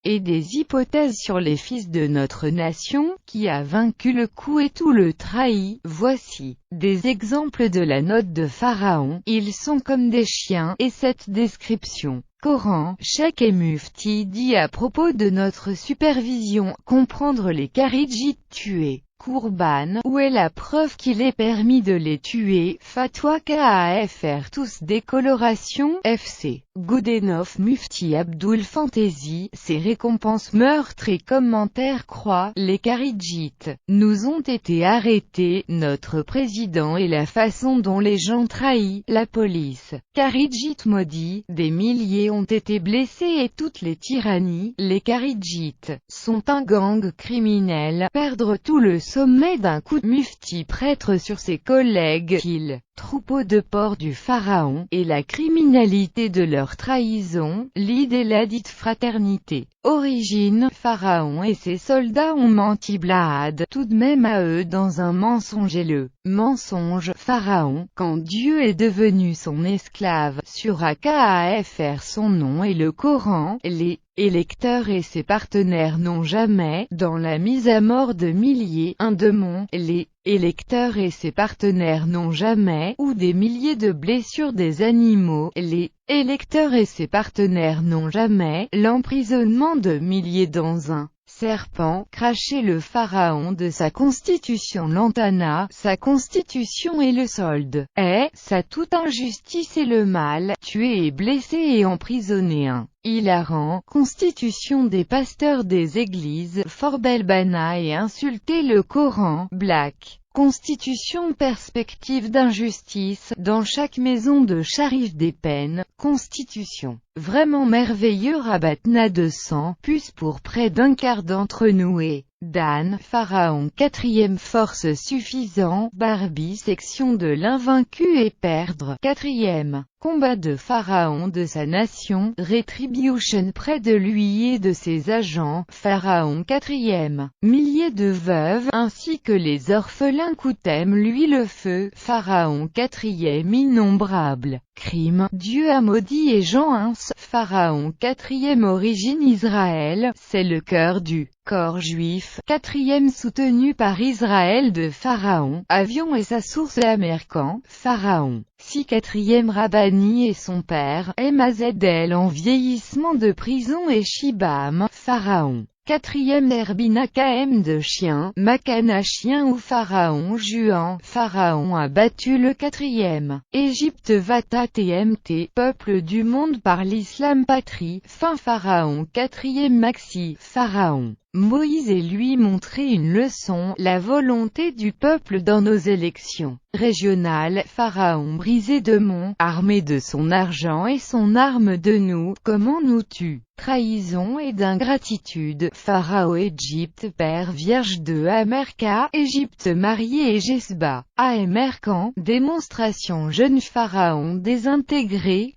et des hypothèses sur les fils de notre nation, qui a vaincu le coup et tout le trahi. Voici des exemples de la note de Pharaon: ils sont comme des chiens, et cette description Coran, Cheikh et Mufti dit à propos de notre supervision: comprendre les Kharidjites tués. Kourban, où est la preuve qu'il est permis de les tuer? Fatwa KAFR. Tous décoloration, FC. Goudenov Mufti Abdul Fantasy. Ces récompenses meurtres et commentaires croient. Les Kharidjites nous ont été arrêtés, notre président et la façon dont les gens trahissent la police. Kharidjites maudits, des milliers ont été blessés et toutes les tyrannies. Les Kharidjites sont un gang criminel. Perdre tout le sommet d'un coup. Mufti prêtre sur ses collègues qu'ils, troupeau de porcs du pharaon, et la criminalité de leur trahison, l'idée la dite fraternité. Origine, Pharaon et ses soldats ont menti Blahad, tout de même à eux dans un mensonge, et le mensonge, Pharaon, quand Dieu est devenu son esclave, sur AKAFR son nom et le Coran, les électeurs et ses partenaires n'ont jamais, dans la mise à mort de milliers, un démon, les électeurs et ses partenaires n'ont jamais, ou des milliers de blessures des animaux, les électeurs et ses partenaires n'ont jamais, l'emprisonnement de milliers dans un serpent, craché le pharaon de sa constitution. Lantana, sa constitution et le solde, est, sa toute injustice et le mal, tuer et blesser et emprisonner un hilarant, constitution des pasteurs des églises, Forbelbana et insulter le Coran, Black. Constitution perspective d'injustice, dans chaque maison de Sharif des peines, constitution vraiment merveilleux. Rabatna 200 puces pour près d'un quart d'entre nous et Dan, Pharaon 4e force suffisant, Barbie section de l'invaincu et perdre, 4e, combat de Pharaon de sa nation, Retribution près de lui et de ses agents, Pharaon 4e, milliers de veuves, ainsi que les orphelins Coutem lui le feu, Pharaon 4e innombrables crimes, Dieu a maudit et Jean 1, Pharaon 4e origine Israël, c'est le cœur du corps juif, 4e soutenu par Israël de Pharaon, avion et sa source Amercan, Pharaon, 6 4e Rabani et son père, Mazedel en vieillissement de prison et Shibam, Pharaon. 4e Herbina KM de chien, Makana chien ou Pharaon Juan, Pharaon a battu le 4e, Égypte Vata TMT, peuple du monde par l'islam patrie, fin Pharaon 4e Maxi, Pharaon. Moïse et lui montrer une leçon, la volonté du peuple dans nos élections régionales, Pharaon brisé de mon, armé de son argent et son arme de nous, comment nous tue, trahison et d'ingratitude, Pharaon Égypte père vierge de Amerka, Égypte marié et Jesba, Amercan, démonstration jeune Pharaon désintégré,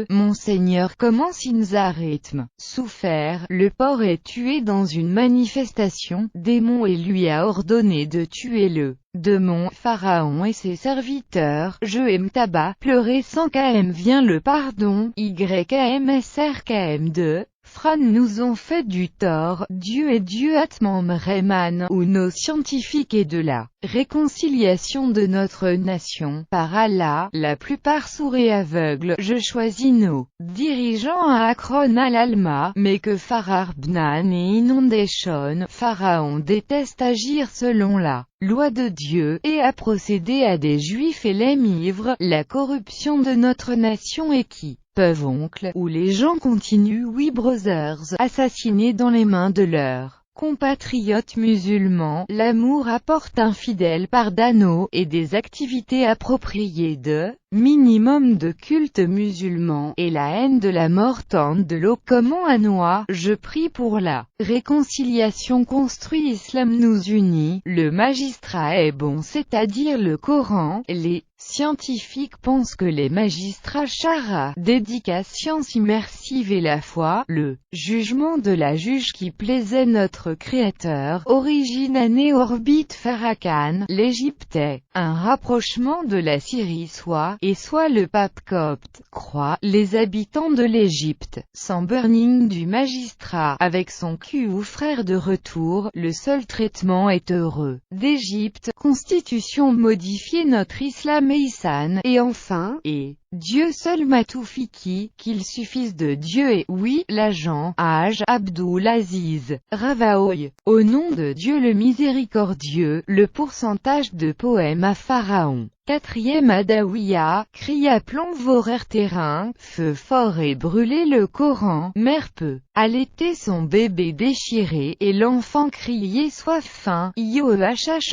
mon seigneur commence in rythme, souffert, le porc est tué dans une manifestation, démon et lui a ordonné de tuer le démon, Pharaon et ses serviteurs, Mtaba, pleurer sans KM vient le pardon, YKMSRKM2, Fran nous ont fait du tort, Dieu et Dieu Atman Mreman, ou nos scientifiques et de la réconciliation de notre nation, par Allah, la plupart sourds et aveugles, je choisis nos dirigeants à Akron al-Alma, mais que Farar Bnan et Inundation, Pharaon déteste agir selon la loi de Dieu, et a procédé à des juifs et les ivres, la corruption de notre nation et qui peuvent oncle, où les gens continuent brothers, assassinés dans les mains de leurs compatriotes musulmans, l'amour apporte un fidèle pardano, et des activités appropriées de minimum de culte musulman, et la haine de la mort tente de l'eau. Comment Anoa, je prie pour la réconciliation construit islam nous unit, le magistrat est bon, c'est-à-dire le Coran, les scientifiques pensent que les magistrats chara dédiquent à science immersive et la foi, le jugement de la juge qui plaisait notre Créateur, origine année orbite Farrakhan, l'Égyptais, un rapprochement de la Syrie soit le pape copte, croit, les habitants de l'Égypte, sans burning du magistrat, avec son cul ou frère de retour, le seul traitement est heureux, d'Égypte, constitution modifiée notre islam et Ihsan, et enfin, Dieu seul m'a tout fiki, qu'il suffise de Dieu et, oui, l'agent, Haj Abdul Aziz, Ravaoy, au nom de Dieu le miséricordieux, le pourcentage de poèmes à Pharaon. 4e Adawiya, crie appelant vorer terrain, feu fort et brûler le Coran, mère peut allaiter son bébé déchiré, et l'enfant crier soif faim, iohh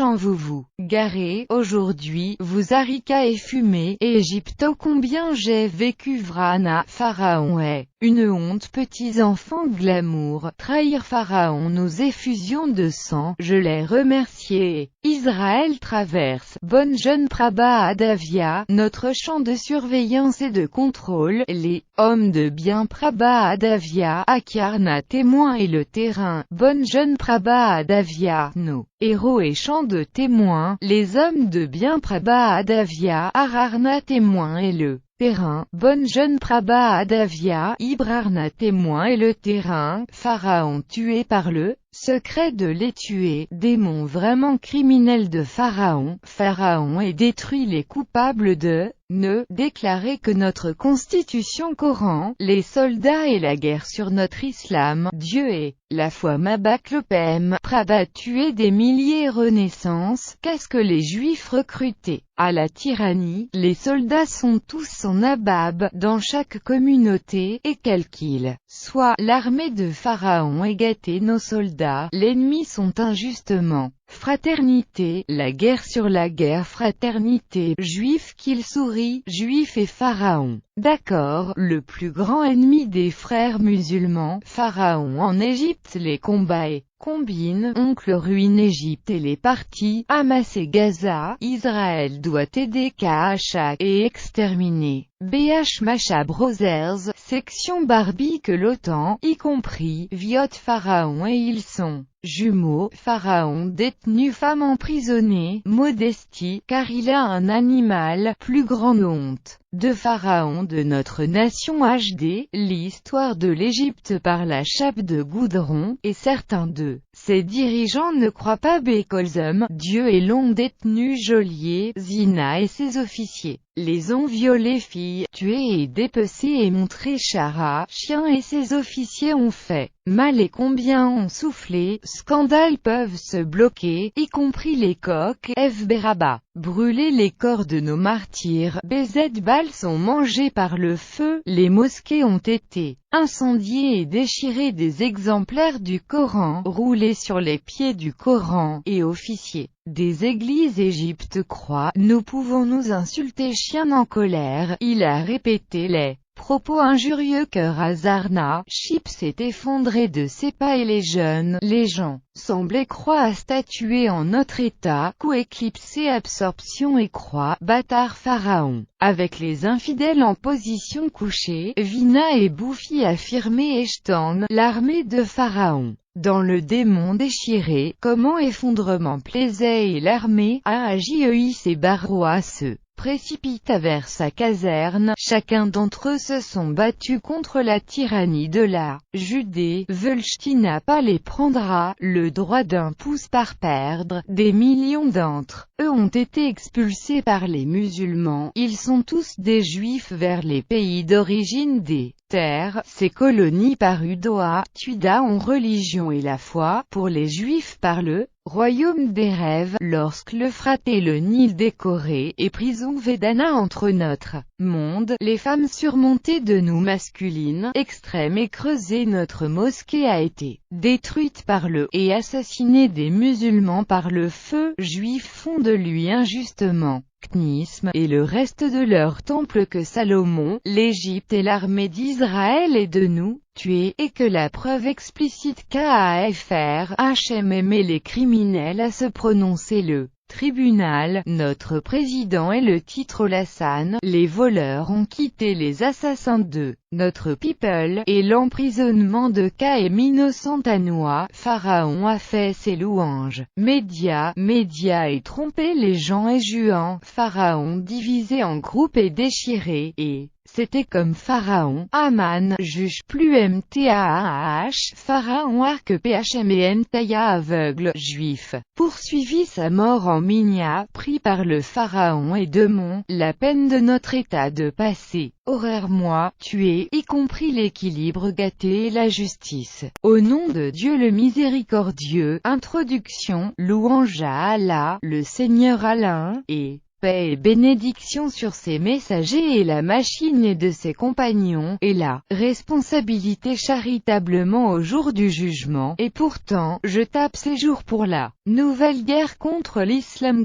en vous garez, aujourd'hui, vous harika et fumez, Égypto combien j'ai vécu Vrana, Pharaon est une honte petits enfants glamour, trahir Pharaon nous effusions de sang, je l'ai remercié, Israël traverse, bonne jeune Prabha Adavia, notre champ de surveillance et de contrôle, les hommes de bien Prabha Adavia, Akarna témoin et le terrain, bonne jeune Prabha Adavia, nos héros et champs de témoins, les hommes de bien Prabha Adavia, Ararna témoin et le terrain, bonne jeune Prabha Adavia, Ibrarna témoin et le terrain, Pharaon tué par le secret de les tuer, démon vraiment criminel de Pharaon, Pharaon et détruit les coupables de ne déclarer que notre constitution Coran, les soldats et la guerre sur notre islam, Dieu et la foi Mabak le PM, Prabha tué des milliers renaissance, qu'est-ce que les juifs recrutés à la tyrannie, les soldats sont tous en abab, dans chaque communauté, et quel qu'il soit, l'armée de Pharaon est gâtée nos soldats, l'ennemi sont injustement fraternité, la guerre sur la guerre fraternité, juif qu'il sourit, juif et Pharaon. D'accord, le plus grand ennemi des frères musulmans, Pharaon en Égypte les combats et combine, oncle ruine Égypte et les parties, Hamas et Gaza, Israël doit aider Kahachak et exterminer. BH Macha Brothers, section Barbie que l'OTAN, y compris, viote Pharaon et ils sont jumeaux, Pharaon détenu femme emprisonnée, modestie, car il a un animal, plus grande honte de Pharaon de notre nation HD, l'histoire de l'Égypte par la chape de goudron, et certains de ses dirigeants ne croient pas Bekolzum, Dieu et l'ont détenu geôlier, Zina et ses officiers les ont violés filles, tués et dépecés et montrés chara, chien et ses officiers ont fait mal et combien ont soufflé, scandales peuvent se bloquer, y compris les coqs, F. Beraba. Brûler les corps de nos martyrs, BZ balles sont mangés par le feu, les mosquées ont été incendiées et déchirées des exemplaires du Coran, roulés sur les pieds du Coran, et officiers des églises Égypte croient, nous pouvons nous insulter chien en colère, il a répété les propos injurieux que Razarna, Chip s'est effondré de ses pas et les gens, semblaient croire à statuer en notre état, coup éclipsé absorption et croix, bâtard Pharaon. Avec les infidèles en position couchée, Vina et Boufi affirmé Eshtan, l'armée de Pharaon. Dans le démon déchiré, comment effondrement plaisait et l'armée, AAJEI et Barrois se précipita vers sa caserne, chacun d'entre eux se sont battus contre la tyrannie de la Judée, Velchtina pas les prendra, le droit d'un pouce par perdre, des millions d'entre eux ont été expulsés par les musulmans, ils sont tous des juifs vers les pays d'origine des terres, ces colonies par Udoa, Tuida ont religion et la foi, pour les juifs par le royaume des rêves, lorsque l'Euphrate et le Nil décorés, et prison Vedana entre notre monde, les femmes surmontées de nous masculines, extrêmes et creusées notre mosquée a été détruite par le, et assassinée des musulmans par le feu, juifs font de lui injustement. Knisme, et le reste de leur temple que Salomon, l'Égypte et l'armée d'Israël est de nous, tués, et que la preuve explicite KAFR, HM aimait les criminels à se prononcer le tribunal, notre président et le titre Lassane, les voleurs ont quitté les assassins de notre people, et l'emprisonnement de K.M. Innocentanois, Pharaon a fait ses louanges. Média et trompé les gens et Juan, Pharaon divisé en groupes et déchiré, et c'était comme Pharaon, Aman, juge plus Mtah, Pharaon arc Phm et Ntaya aveugle, juif, poursuivi sa mort en Minya, pris par le Pharaon et Demon, la peine de notre état de passé, horaire moi, tué, y compris l'équilibre gâté et la justice. Au nom de Dieu le miséricordieux, introduction, louange à Allah, le Seigneur Alain, et paix et bénédiction sur ses messagers et la machine et de ses compagnons, et la responsabilité charitablement au jour du jugement, et pourtant, je tape ces jours pour la nouvelle guerre contre l'islam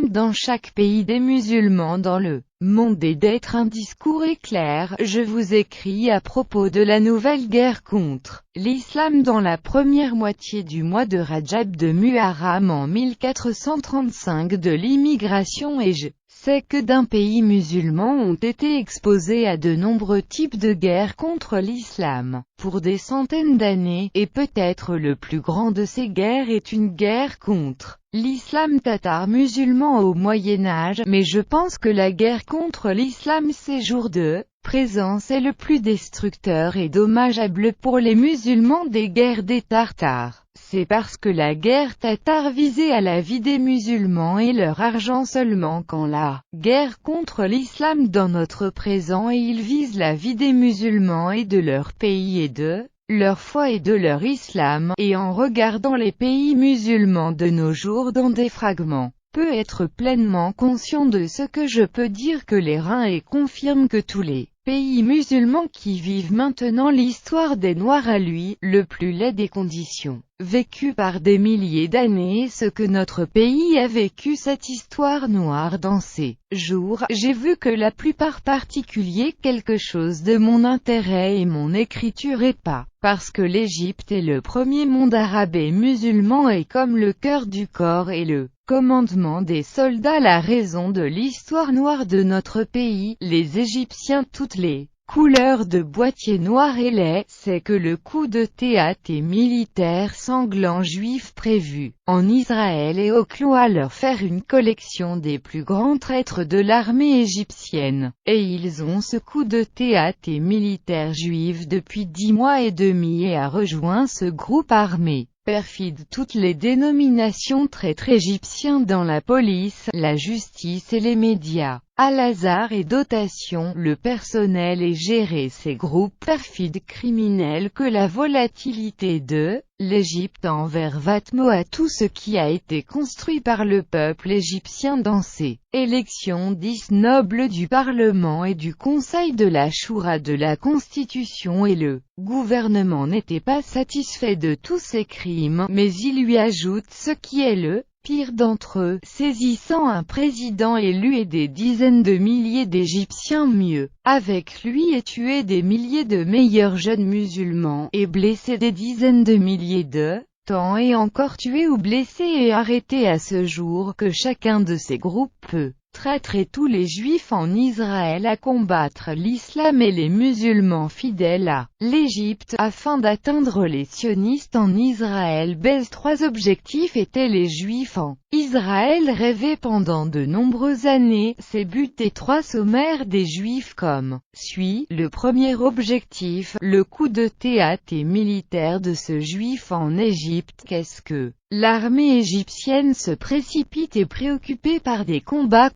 dans chaque pays des musulmans dans le monde et d'être un discours éclair. Je vous écris à propos de la nouvelle guerre contre l'islam dans la première moitié du mois de Rajab de Muharram en 1435 de l'immigration, et je sais que d'un pays musulman ont été exposés à de nombreux types de guerres contre l'islam, pour des centaines d'années, et peut-être le plus grand de ces guerres est une guerre contre l'islam tatar musulman au Moyen-Âge, mais je pense que la guerre contre l'islam ces jours de présence est le plus destructeur et dommageable pour les musulmans des guerres des Tartares. C'est parce que la guerre tatar visait à la vie des musulmans et leur argent seulement, quand la guerre contre l'islam dans notre présent et il vise la vie des musulmans et de leur pays et de leur foi et de leur islam, et en regardant les pays musulmans de nos jours dans des fragments, peut être pleinement conscient de ce que je peux dire que les reins et confirme que tous les pays musulmans qui vivent maintenant l'histoire des Noirs à lui, le plus laid des conditions, vécues par des milliers d'années, ce que notre pays a vécu cette histoire noire dans ces jours. J'ai vu que la plupart particulier quelque chose de mon intérêt et mon écriture est pas, parce que l'Égypte est le premier monde arabe et musulman et comme le cœur du corps et le commandement des soldats la raison de l'histoire noire de notre pays, les Égyptiens toutes les couleurs de boîtier noir et laid, c'est que le coup de théâtre et militaire sanglant juif prévu en Israël et au clos à leur faire une collection des plus grands traîtres de l'armée égyptienne, et ils ont ce coup de théâtre et militaire juif depuis 10 mois et demi et a rejoint ce groupe armé perfide toutes les dénominations traîtres égyptiens dans la police, la justice et les médias. À Al-Azhar et dotation, le personnel et gérer ces groupes perfides criminels que la volatilité de l'Égypte envers Vatmo à tout ce qui a été construit par le peuple égyptien dans ces élections 10 nobles du Parlement et du Conseil de la Choura de la Constitution, et le gouvernement n'était pas satisfait de tous ces crimes, mais il lui ajoute ce qui est le pire d'entre eux, saisissant un président élu et des dizaines de milliers d'Égyptiens mieux avec lui et tué des milliers de meilleurs jeunes musulmans, et blessé des dizaines de milliers de temps et encore tué ou blessé et arrêté à ce jour, que chacun de ces groupes peut traîtrer tous les juifs en Israël à combattre l'islam et les musulmans fidèles à l'Égypte, afin d'atteindre les sionistes en Israël. Base 3 objectifs étaient les juifs en Israël rêvaient pendant de nombreuses années, ses buts et 3 sommaires des juifs comme suit. Le premier objectif, le coup de théâtre et militaire de ce juif en Égypte. Qu'est-ce que l'armée égyptienne se précipite et préoccupée par des combats